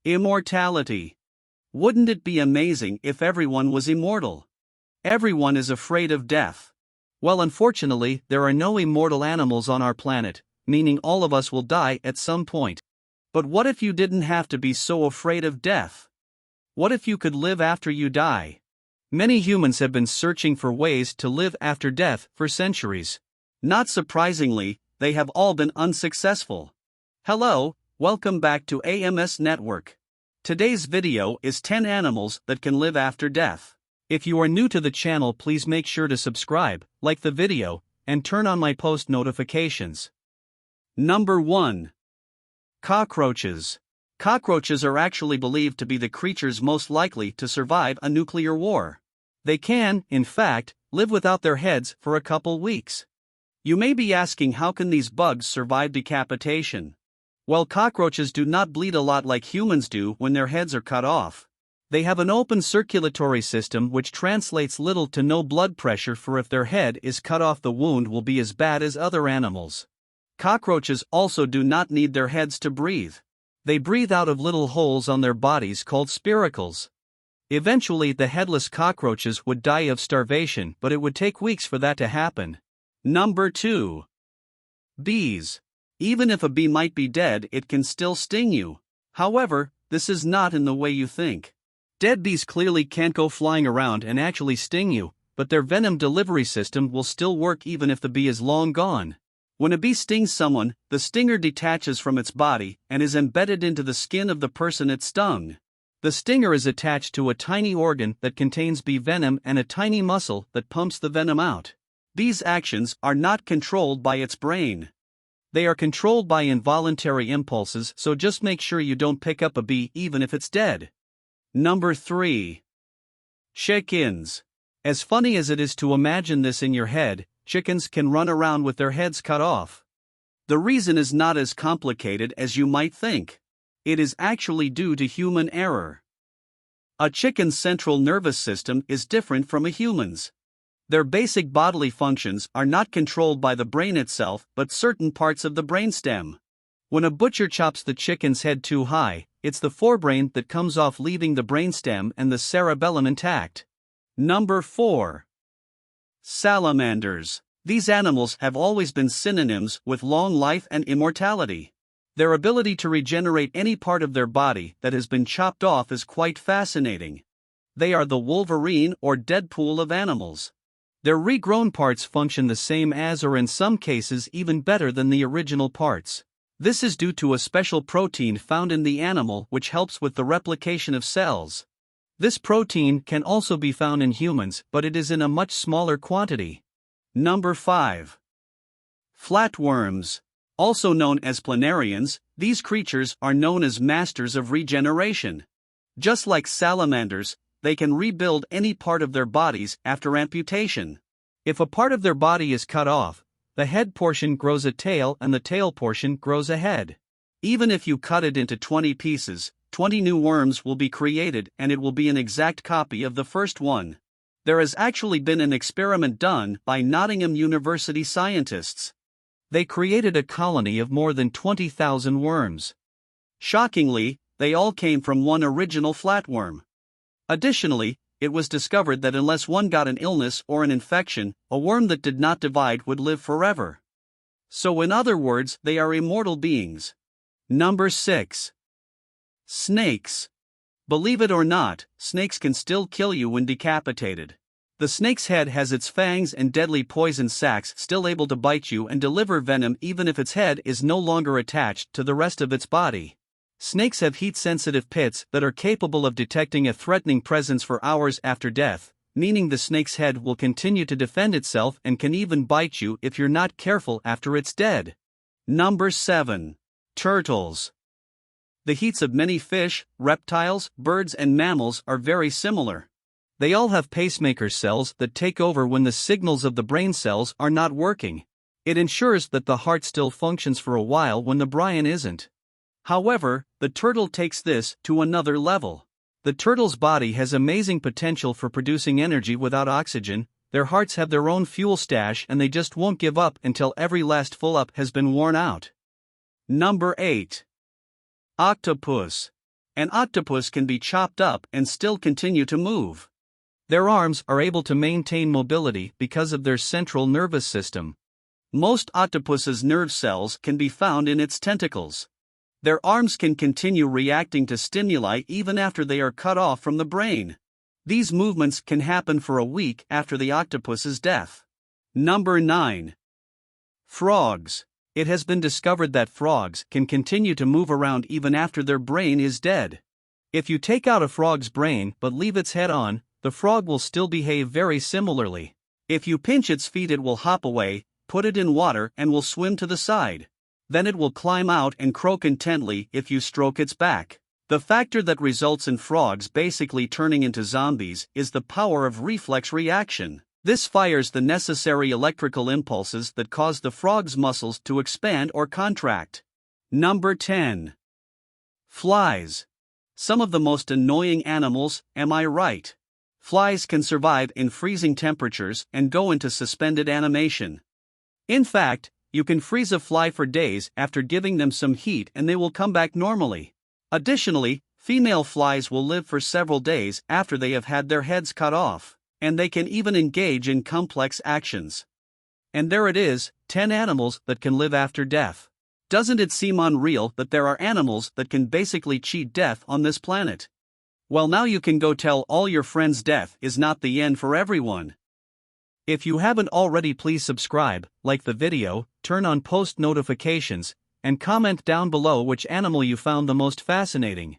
Immortality. Wouldn't it be amazing if everyone was immortal? Everyone is afraid of death. Well, unfortunately, there are no immortal animals on our planet, meaning all of us will die at some point. But what if you didn't have to be so afraid of death? What if you could live after you die? Many humans have been searching for ways to live after death for centuries. Not surprisingly, they have all been unsuccessful. Hello, welcome back to AMS Network. Today's video is 10 animals that can live after death. If you are new to the channel, please make sure to subscribe, like the video, and turn on my post notifications. Number 1. Cockroaches. Cockroaches are actually believed to be the creatures most likely to survive a nuclear war. They can, in fact, live without their heads for a couple weeks. You may be asking, how can these bugs survive decapitation? Well, cockroaches do not bleed a lot like humans do when their heads are cut off. They have an open circulatory system which translates little to no blood pressure, for if their head is cut off, the wound will be as bad as other animals. Cockroaches also do not need their heads to breathe. They breathe out of little holes on their bodies called spiracles. Eventually, the headless cockroaches would die of starvation, but it would take weeks for that to happen. Number 2. Bees. Even if a bee might be dead, it can still sting you. However, this is not in the way you think. Dead bees clearly can't go flying around and actually sting you, but their venom delivery system will still work even if the bee is long gone. When a bee stings someone, the stinger detaches from its body and is embedded into the skin of the person it stung. The stinger is attached to a tiny organ that contains bee venom and a tiny muscle that pumps the venom out. Bees' actions are not controlled by its brain. They are controlled by involuntary impulses, so just make sure you don't pick up a bee even if it's dead. Number 3. Chickens. As funny as it is to imagine this in your head, chickens can run around with their heads cut off. The reason is not as complicated as you might think. It is actually due to human error. A chicken's central nervous system is different from a human's. Their basic bodily functions are not controlled by the brain itself, but certain parts of the brainstem. When a butcher chops the chicken's head too high, it's the forebrain that comes off, leaving the brainstem and the cerebellum intact. Number 4. Salamanders. These animals have always been synonyms with long life and immortality. Their ability to regenerate any part of their body that has been chopped off is quite fascinating. They are the Wolverine or Deadpool of animals. Their regrown parts function the same as, or in some cases even better than, the original parts. This is due to a special protein found in the animal which helps with the replication of cells. This protein can also be found in humans, but it is in a much smaller quantity. Number 5. Flatworms. Also known as planarians, these creatures are known as masters of regeneration. Just like salamanders, they can rebuild any part of their bodies after amputation. If a part of their body is cut off, the head portion grows a tail and the tail portion grows a head. Even if you cut it into 20 pieces, 20 new worms will be created, and it will be an exact copy of the first one. There has actually been an experiment done by Nottingham University scientists. They created a colony of more than 20,000 worms. Shockingly, they all came from one original flatworm. Additionally, it was discovered that unless one got an illness or an infection, a worm that did not divide would live forever. So in other words, they are immortal beings. Number 6. Snakes. Believe it or not, snakes can still kill you when decapitated. The snake's head has its fangs and deadly poison sacs still able to bite you and deliver venom even if its head is no longer attached to the rest of its body. Snakes have heat-sensitive pits that are capable of detecting a threatening presence for hours after death, meaning the snake's head will continue to defend itself and can even bite you if you're not careful after it's dead. Number 7. Turtles. The heats of many fish, reptiles, birds and mammals are very similar. They all have pacemaker cells that take over when the signals of the brain cells are not working. It ensures that the heart still functions for a while when the brain isn't. However, the turtle takes this to another level. The turtle's body has amazing potential for producing energy without oxygen. Their hearts have their own fuel stash, and they just won't give up until every last full-up has been worn out. Number 8. Octopus. An octopus can be chopped up and still continue to move. Their arms are able to maintain mobility because of their central nervous system. Most octopus's nerve cells can be found in its tentacles. Their arms can continue reacting to stimuli even after they are cut off from the brain. These movements can happen for a week after the octopus's death. Number 9. Frogs. It has been discovered that frogs can continue to move around even after their brain is dead. If you take out a frog's brain but leave its head on, the frog will still behave very similarly. If you pinch its feet, it will hop away, put it in water, and will swim to the side. Then it will climb out and croak intently if you stroke its back. The factor that results in frogs basically turning into zombies is the power of reflex reaction. This fires the necessary electrical impulses that cause the frog's muscles to expand or contract. Number 10. Flies. Some of the most annoying animals, am I right? Flies can survive in freezing temperatures and go into suspended animation. In fact, you can freeze a fly for days after giving them some heat and they will come back normally. Additionally, female flies will live for several days after they have had their heads cut off, and they can even engage in complex actions. And there it is, 10 animals that can live after death. Doesn't it seem unreal that there are animals that can basically cheat death on this planet? Well, now you can go tell all your friends death is not the end for everyone. If you haven't already, please subscribe, like the video, turn on post notifications, and comment down below which animal you found the most fascinating.